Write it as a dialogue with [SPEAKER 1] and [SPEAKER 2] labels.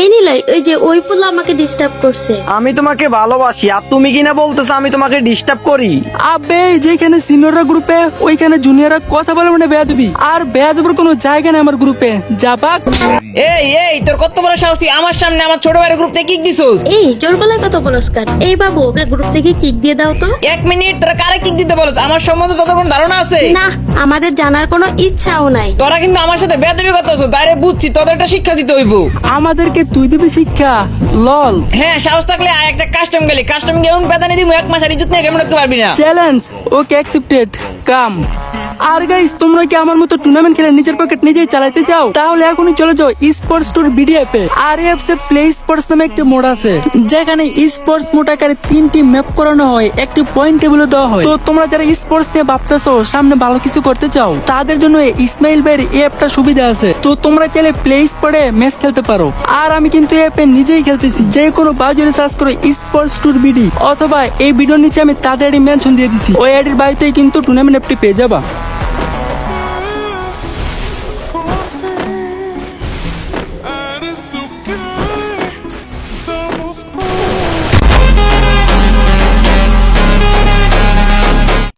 [SPEAKER 1] এই নিলয়, ওই যে ওই পোলা আমাকে ডিস্টার্ব করছে।
[SPEAKER 2] আমি তোমাকে ভালোবাসি আর তুমি কিনা বলতেছো আমি তোমাকে ডিস্টার্ব করি।
[SPEAKER 3] আবে যেখানে সিনিয়ররা গ্রুপে ওইখানে জুনিয়ররা কথা বলে মানে বেয়াদবি, আর বেয়াদবির কোনো জায়গা নেই আমার গ্রুপে। যাবাক
[SPEAKER 4] এই তোর কত বড় সাহস, তুই আমার সামনে আমার ছোট ভাইয়ের গ্রুপ থেকে কিক দিছস।
[SPEAKER 1] এই জোর গলায় কত পুরস্কার। এই বাবু, ওকে গ্রুপ থেকে কিক দিয়ে দাও তো।
[SPEAKER 4] 1 মিনিট, তোরা কারে কিক দিতে বলছ? আমার সম্বন্ধে তোদের কোনো ধারণা আছে?
[SPEAKER 1] না, আমাদের জানার কোনো ইচ্ছাও নাই।
[SPEAKER 4] তোরা কিন্তু আমার সাথে বেয়াদবি করতেছ, তাইরে বুঝছি, তোদের একটা শিক্ষা দিতে হইব।
[SPEAKER 3] আমাদেরকে তুই দিবি শিক্ষা? লল
[SPEAKER 4] হ্যাঁ, সাহস থাকলে আয় একটা কাস্টম গেলি, কাস্টম গিয়ে এমন বেদানি দিব 1 মাস আর ইজ্জত নিয়ে কেমন রাখতে পারবি না।
[SPEAKER 3] চ্যালেঞ্জ ওকে অ্যাকসেপ্টেড, কাম। আর গাইস, তোমরা কি আমার মতো টুর্নামেন্ট খেলে নিজের পকেট নিজেই চালাতে চাও? তাহলে এখনই চলে যাও স্পোর্টস টুর বিডিএফ এ। আর এফসে প্লে স্পোর্টস নামে একটা মোড আছে, যেখানে স্পোর্টস মোড আকারে 3টি ম্যাপ করানো হয়, একটি পয়েন্ট টেবিলও দেওয়া হয়। তো তোমরা যারা স্পোর্টস নিয়ে ভাবতেছো, সামনে ভালো কিছু করতে চাও, তাদের জন্য ইসমাইল ভাইয়ের এই অ্যাপটা সুবিধা আছে। তো তোমরা চাইলে প্লে স্পোর্টে ম্যাচ খেলতে পারো। আর আমি কিন্তু এই অ্যাপে নিজেই খেলতেছি। যে কোনো ব্রাউজারে সার্চ করো স্পোর্টস টুর বিডি, অথবা এই ভিডিওর নিচে আমি তাদের মেনশন দিয়ে দিচ্ছি, ওই আইডির বাড়িতেই কিন্তু টুর্নামেন্ট অ্যাপটি পেয়ে যাবা।